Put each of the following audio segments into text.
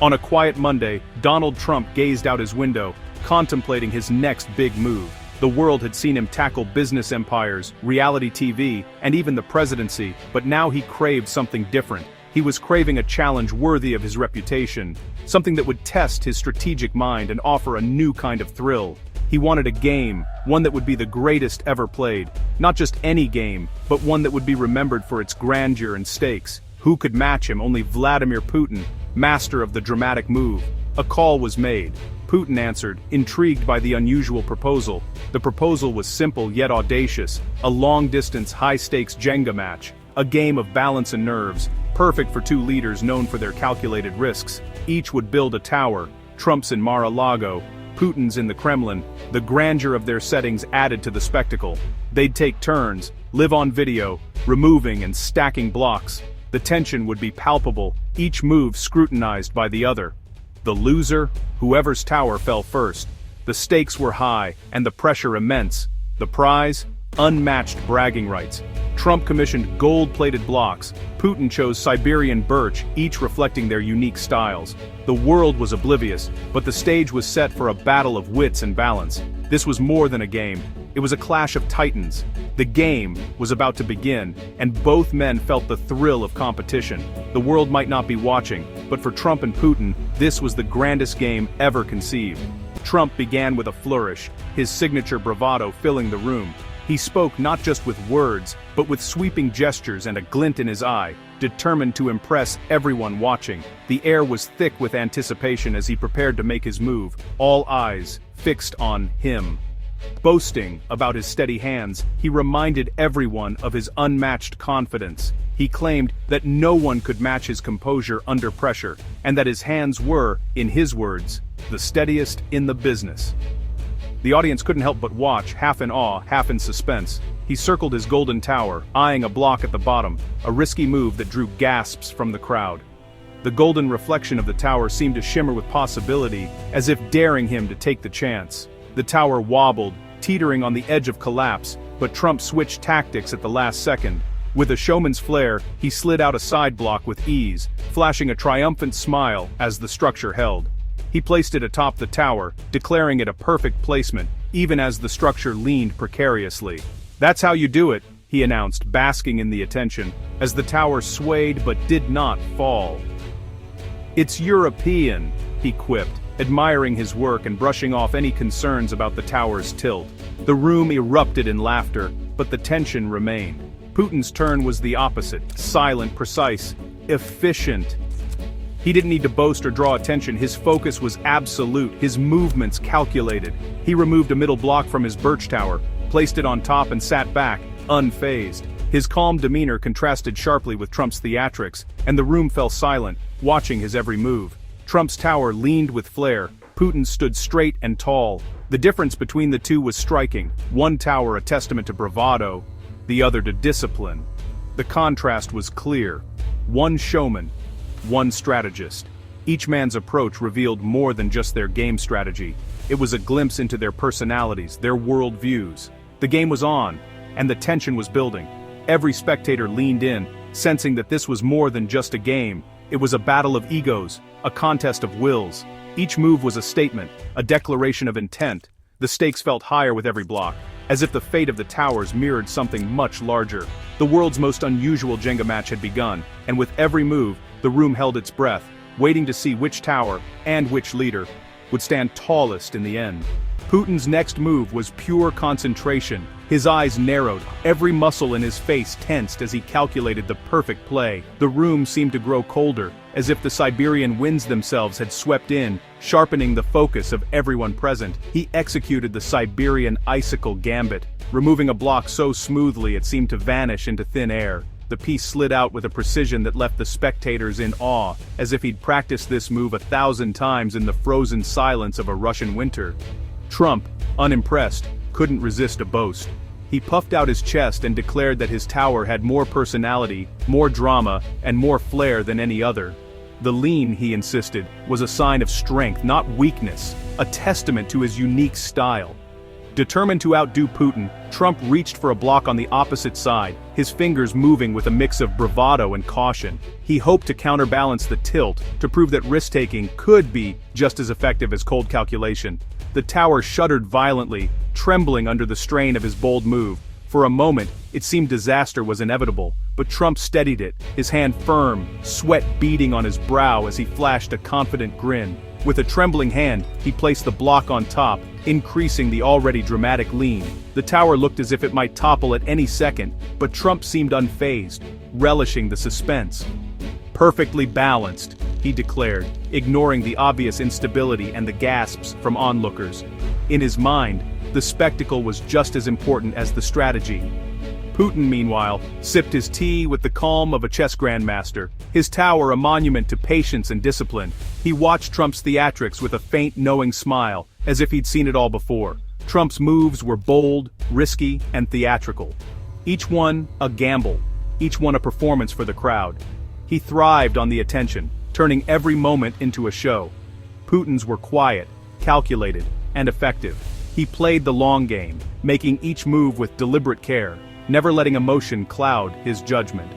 On a quiet Monday, Donald Trump gazed out his window, contemplating his next big move. The world had seen him tackle business empires, reality TV, and even the presidency, but now he craved something different. He was craving a challenge worthy of his reputation, something that would test his strategic mind and offer a new kind of thrill. He wanted a game, one that would be the greatest ever played. Not just any game, but one that would be remembered for its grandeur and stakes. Who could match him? Only Vladimir Putin, master of the dramatic move. A call was made. Putin answered, intrigued by the unusual proposal. The proposal was simple yet audacious, a long-distance, high-stakes Jenga match. A game of balance and nerves, perfect for two leaders known for their calculated risks. Each would build a tower, Trump's in Mar-a-Lago, Putin's in the Kremlin. The grandeur of their settings added to the spectacle. They'd take turns, live on video, removing and stacking blocks. The tension would be palpable, each move scrutinized by the other. The loser, whoever's tower fell first. The stakes were high, and the pressure immense. The prize? Unmatched bragging rights. Trump commissioned gold-plated blocks. Putin chose Siberian birch, each reflecting their unique styles. The world was oblivious, but the stage was set for a battle of wits and balance. This was more than a game. It was a clash of titans. The game was about to begin, and both men felt the thrill of competition. The world might not be watching, but for Trump and Putin, this was the grandest game ever conceived. Trump began with a flourish, his signature bravado filling the room. He spoke not just with words, but with sweeping gestures and a glint in his eye, determined to impress everyone watching. The air was thick with anticipation as he prepared to make his move, all eyes fixed on him. Boasting about his steady hands, he reminded everyone of his unmatched confidence. He claimed that no one could match his composure under pressure, and that his hands were, in his words, the steadiest in the business. The audience couldn't help but watch, half in awe, half in suspense. He circled his golden tower, eyeing a block at the bottom, a risky move that drew gasps from the crowd. The golden reflection of the tower seemed to shimmer with possibility, as if daring him to take the chance. The tower wobbled, teetering on the edge of collapse, but Trump switched tactics at the last second. With a showman's flair, he slid out a side block with ease, flashing a triumphant smile as the structure held. He placed it atop the tower, declaring it a perfect placement, even as the structure leaned precariously. "That's how you do it," he announced, basking in the attention, as the tower swayed but did not fall. "It's European," he quipped, admiring his work and brushing off any concerns about the tower's tilt. The room erupted in laughter, but the tension remained. Putin's turn was the opposite, silent, precise, efficient. He didn't need to boast or draw attention, his focus was absolute, his movements calculated. He removed a middle block from his birch tower, placed it on top and sat back, unfazed. His calm demeanor contrasted sharply with Trump's theatrics, and the room fell silent, watching his every move. Trump's tower leaned with flair, Putin stood straight and tall. The difference between the two was striking, one tower a testament to bravado, the other to discipline. The contrast was clear. One showman, one strategist. Each man's approach revealed more than just their game strategy. It was a glimpse into their personalities, their worldviews. The game was on, and the tension was building. Every spectator leaned in, sensing that this was more than just a game. It was a battle of egos, a contest of wills. Each move was a statement, a declaration of intent. The stakes felt higher with every block, as if the fate of the towers mirrored something much larger. The world's most unusual Jenga match had begun, and with every move, the room held its breath, waiting to see which tower, and which leader, would stand tallest in the end. Putin's next move was pure concentration. His eyes narrowed, every muscle in his face tensed as he calculated the perfect play. The room seemed to grow colder, as if the Siberian winds themselves had swept in, sharpening the focus of everyone present. He executed the Siberian icicle gambit, removing a block so smoothly it seemed to vanish into thin air. The piece slid out with a precision that left the spectators in awe, as if he'd practiced this move 1,000 times in the frozen silence of a Russian winter. Trump, unimpressed, couldn't resist a boast. He puffed out his chest and declared that his tower had more personality, more drama, and more flair than any other. The lean, he insisted, was a sign of strength, not weakness, a testament to his unique style. Determined to outdo Putin, Trump reached for a block on the opposite side, his fingers moving with a mix of bravado and caution. He hoped to counterbalance the tilt, to prove that risk-taking could be just as effective as cold calculation. The tower shuddered violently, trembling under the strain of his bold move. For a moment, it seemed disaster was inevitable, but Trump steadied it, his hand firm, sweat beading on his brow as he flashed a confident grin. With a trembling hand, he placed the block on top, increasing the already dramatic lean. The tower looked as if it might topple at any second, but Trump seemed unfazed, relishing the suspense. "Perfectly balanced," he declared, ignoring the obvious instability and the gasps from onlookers. In his mind, the spectacle was just as important as the strategy. Putin, meanwhile, sipped his tea with the calm of a chess grandmaster, his tower a monument to patience and discipline. He watched Trump's theatrics with a faint knowing smile, as if he'd seen it all before. Trump's moves were bold, risky, and theatrical. Each one a gamble, each one a performance for the crowd. He thrived on the attention, turning every moment into a show. Putin's were quiet, calculated, and effective. He played the long game, making each move with deliberate care, never letting emotion cloud his judgment.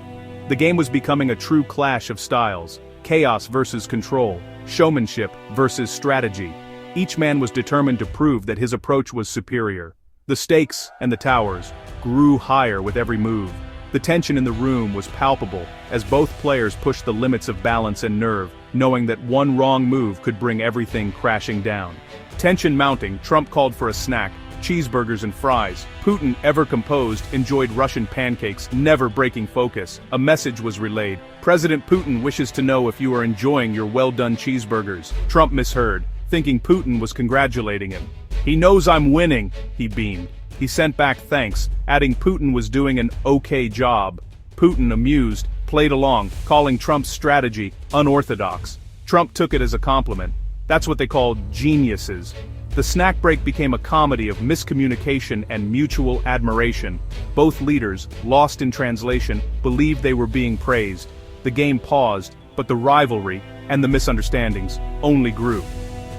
The game was becoming a true clash of styles, chaos versus control, showmanship versus strategy. Each man was determined to prove that his approach was superior. The stakes and the towers grew higher with every move. The tension in the room was palpable as both players pushed the limits of balance and nerve, knowing that one wrong move could bring everything crashing down. Tension mounting, Trump called for a snack, cheeseburgers and fries. Putin, ever composed, enjoyed Russian pancakes, never breaking focus. A message was relayed. "President Putin wishes to know if you are enjoying your well-done cheeseburgers." Trump misheard, thinking Putin was congratulating him. "He knows I'm winning," he beamed. He sent back thanks, adding Putin was doing an okay job. Putin, amused, played along, calling Trump's strategy unorthodox. Trump took it as a compliment. That's what they call geniuses. The snack break became a comedy of miscommunication and mutual admiration. Both leaders, lost in translation, believed they were being praised. The game paused, but the rivalry, and the misunderstandings, only grew.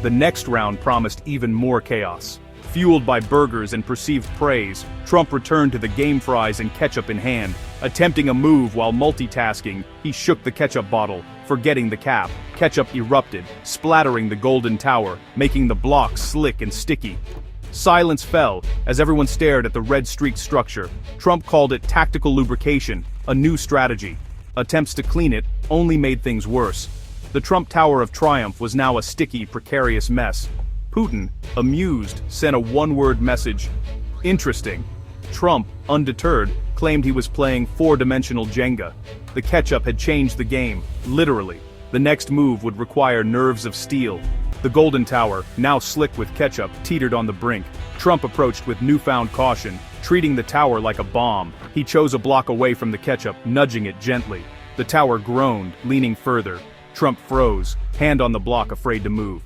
The next round promised even more chaos. Fueled by burgers and perceived praise, Trump returned to the game fries and ketchup in hand. Attempting a move while multitasking, he shook the ketchup bottle, forgetting the cap. Ketchup erupted, splattering the golden tower, making the block slick and sticky. Silence fell, as everyone stared at the red-streaked structure. Trump called it tactical lubrication, a new strategy. Attempts to clean it only made things worse. The Trump Tower of Triumph was now a sticky, precarious mess. Putin, amused, sent a one-word message. Interesting. Trump, undeterred, claimed he was playing four-dimensional Jenga. The ketchup had changed the game, literally. The next move would require nerves of steel. The Golden Tower, now slick with ketchup, teetered on the brink. Trump approached with newfound caution, treating the tower like a bomb. He chose a block away from the ketchup, nudging it gently. The tower groaned, leaning further. Trump froze, hand on the block, afraid to move.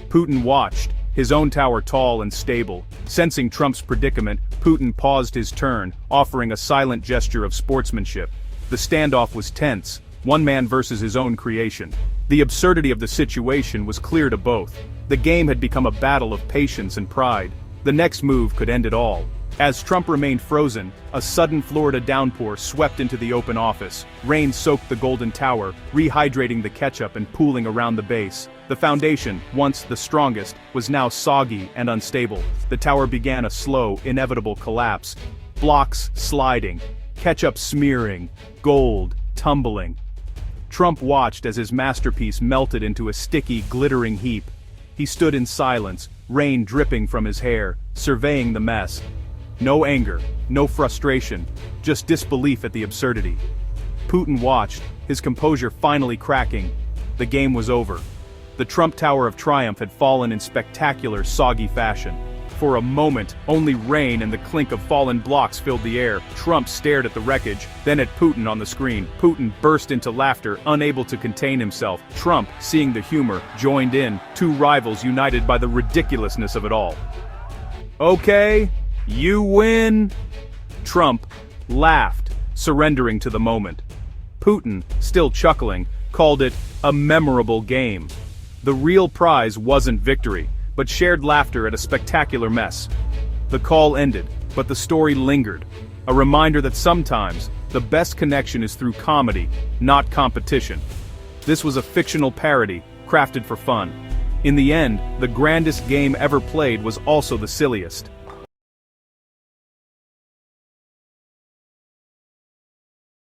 Putin watched, his own tower tall and stable. Sensing Trump's predicament, Putin paused his turn, offering a silent gesture of sportsmanship. The standoff was tense, one man versus his own creation. The absurdity of the situation was clear to both. The game had become a battle of patience and pride. The next move could end it all. As Trump remained frozen, a sudden Florida downpour swept into the open office. Rain soaked the Golden Tower, rehydrating the ketchup and pooling around the base. The foundation, once the strongest, was now soggy and unstable. The tower began a slow, inevitable collapse. Blocks sliding, ketchup smearing, gold tumbling. Trump watched as his masterpiece melted into a sticky, glittering heap. He stood in silence, rain dripping from his hair, surveying the mess. No anger, no frustration, just disbelief at the absurdity. Putin watched, his composure finally cracking. The game was over. The Trump Tower of Triumph had fallen in spectacular, soggy fashion. For a moment, only rain and the clink of fallen blocks filled the air. Trump stared at the wreckage, then at Putin on the screen. Putin burst into laughter, unable to contain himself. Trump, seeing the humor, joined in, two rivals united by the ridiculousness of it all. "Okay, you win." Trump laughed, surrendering to the moment. Putin, still chuckling, called it a memorable game. The real prize wasn't victory, but shared laughter at a spectacular mess. The call ended, but the story lingered. A reminder that sometimes, the best connection is through comedy, not competition. This was a fictional parody, crafted for fun. In the end, the grandest game ever played was also the silliest.